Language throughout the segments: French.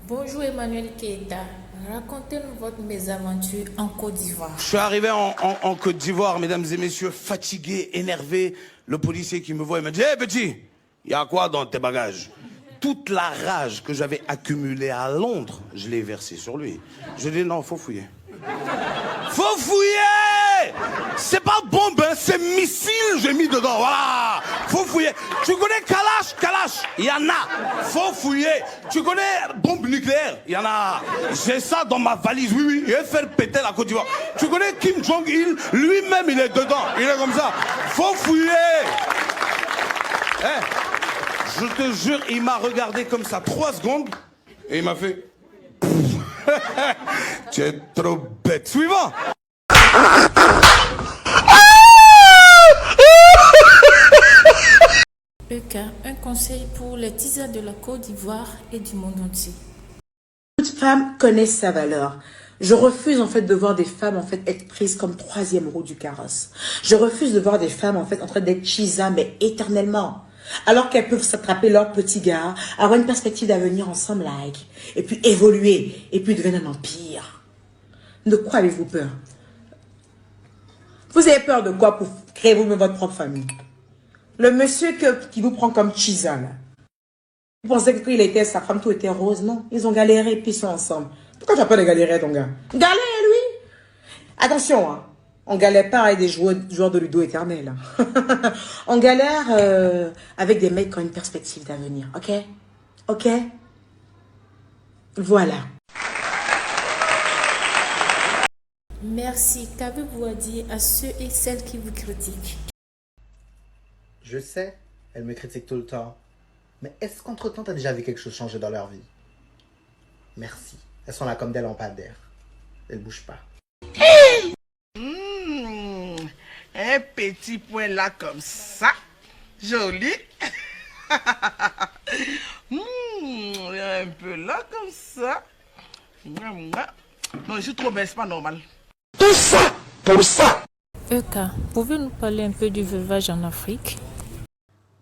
Bonjour Emmanuel Keita, racontez-nous votre mésaventure en Côte d'Ivoire. Je suis arrivé en Côte d'Ivoire, mesdames et messieurs, fatigué, énervé. Le policier qui me voit, il me dit « Hé petit, il y a quoi dans tes bagages ?» Toute la rage que j'avais accumulée à Londres, je l'ai versée sur lui. Je lui ai dit « Non, faut fouiller. » Faut fouiller! C'est pas bombe, hein, c'est missile, j'ai mis dedans, voilà! Faut fouiller. Tu connais Kalash? Il y en a. Faut fouiller. Tu connais bombe nucléaire? Il y en a. J'ai ça dans ma valise, oui, il va faire péter la Côte d'Ivoire. Tu connais Kim Jong-il? Lui-même, il est dedans. Il est comme ça. Faut fouiller. Je te jure, il m'a regardé comme ça 3 secondes et il m'a fait... Tu es trop bête. Suivant. Eka, un conseil pour les tisans de la Côte d'Ivoire et du monde entier. Toute femme connaît sa valeur. Je refuse en fait de voir des femmes en fait être prises comme 3e roue du carrosse. Je refuse de voir des femmes en fait en train d'être chisas mais éternellement. Alors qu'elles peuvent s'attraper leur petit gars, avoir une perspective d'avenir ensemble, like, et puis évoluer, et puis devenir un empire. De quoi avez-vous peur? Vous avez peur de quoi pour créer vous-même votre propre famille? Le monsieur qui vous prend comme chisa, là. Vous pensez que quand il était sa femme, tout était rose? Non, ils ont galéré et puis ils sont ensemble. Pourquoi tu n'as pas de galérer, ton gars? Galère, lui! Attention, hein. On galère pas avec des joueurs de ludo éternel. On galère avec des mecs qui ont une perspective d'avenir. Ok? Ok? Voilà. Merci. Qu'avez-vous à dire à ceux et celles qui vous critiquent? Je sais, elles me critiquent tout le temps. Mais est-ce qu'entre-temps, t'as déjà vu quelque chose changer dans leur vie? Merci. Elles sont là comme des lampadaires. Elles bougent pas. Un petit point là comme ça. Joli. Un peu là comme ça. Non, je suis trop belle, c'est pas normal. Tout ça pour ça. Eka, pouvez-vous nous parler un peu du veuvage en Afrique?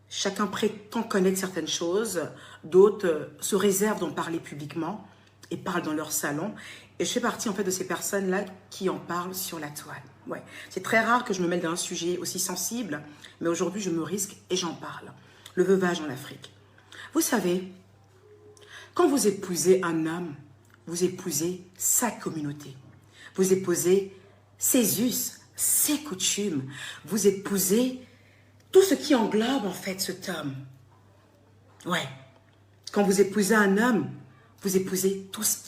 Chacun prétend connaître certaines choses. D'autres se réservent d'en parler publiquement et parlent dans leur salon. Et je fais partie en fait de ces personnes-là qui en parlent sur la toile. Ouais. C'est très rare que je me mette dans un sujet aussi sensible, mais aujourd'hui je me risque et j'en parle. Le veuvage en Afrique. Vous savez, quand vous épousez un homme, vous épousez sa communauté. Vous épousez ses us, ses coutumes. Vous épousez tout ce qui englobe en fait cet homme. Ouais. Quand vous épousez un homme, vous épousez tout ce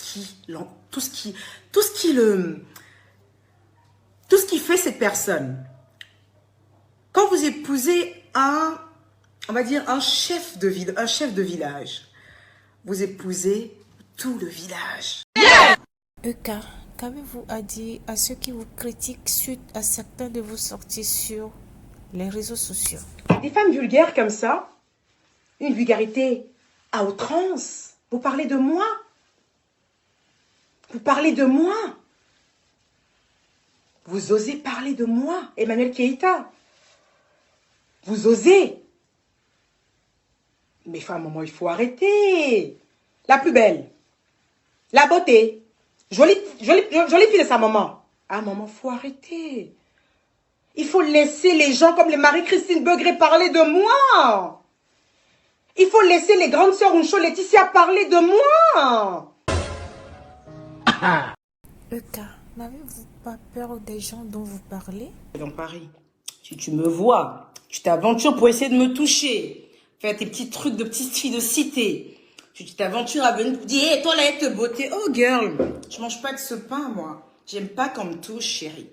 qui fait cette personne. Quand vous épousez on va dire un chef de village, vous épousez tout le village. Eka, qu'avez-vous à dire à ceux qui vous critiquent suite à certains de vos sorties sur les réseaux sociaux? Des femmes vulgaires comme ça, une vulgarité à outrance. Vous parlez de moi? Vous parlez de moi? Vous osez parler de moi, Emmanuel Keita? Vous osez? Mais enfin, maman, il faut arrêter. La plus belle, la beauté, jolie fille de sa maman. Ah, maman, il faut arrêter. Il faut laisser les gens comme les Marie-Christine Beugré parler de moi. Il faut laisser les grandes sœurs Uncho Laetitia parler de moi. Eka, n'avez-vous pas peur des gens dont vous parlez? Dans Paris, si tu me vois, tu t'aventures pour essayer de me toucher, faire tes petits trucs de petite fille de cité. Tu t'aventures à venir dire hey, toilette, beauté. Oh girl, je mange pas de ce pain, moi. J'aime pas qu'on me touche, chérie.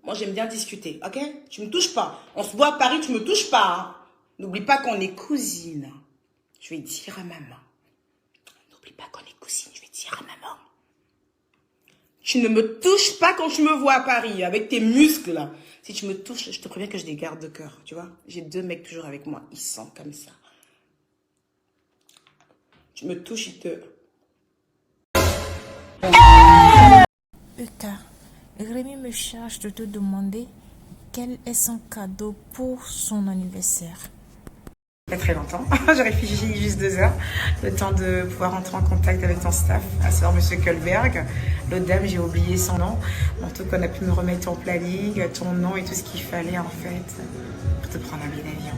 Moi, j'aime bien discuter, ok? Tu me touches pas. On se voit à Paris, tu me touches pas. Hein? N'oublie pas qu'on est cousines. Je vais dire à maman. N'oublie pas qu'on est cousines, je vais dire à maman. Tu ne me touches pas quand tu me vois à Paris, avec tes muscles, là. Si tu me touches, je te préviens que je les garde de cœur, tu vois. J'ai 2 mecs toujours avec moi, ils sont comme ça. Tu me touches, ils te... Eka, Rémi me charge de te demander quel est son cadeau pour son anniversaire. Pas très longtemps. J'ai réfléchi juste 2 heures. Le temps de pouvoir entrer en contact avec ton staff, à savoir Monsieur Kohlberg. L'autre dame, j'ai oublié son nom. En tout cas, on a pu me remettre ton planning, ton nom et tout ce qu'il fallait en fait pour te prendre un billet d'avion.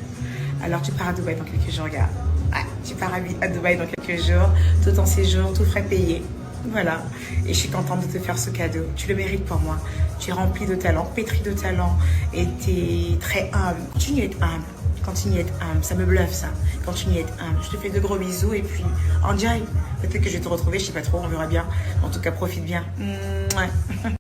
Alors tu pars à Dubaï dans quelques jours, gars. Ouais, tu pars à Dubaï dans quelques jours. Tout ton séjour, tout frais payé. Voilà. Et je suis contente de te faire ce cadeau. Tu le mérites pour moi. Tu es rempli de talent, pétri de talent. Et tu es très humble. Continue à être humble. Continue à être humble. Ça me bluffe, ça. Continue à être humble. Je te fais de gros bisous. Et puis, enjoy. Peut-être que je vais te retrouver. Je sais pas trop. On verra bien. En tout cas, profite bien. Mouah.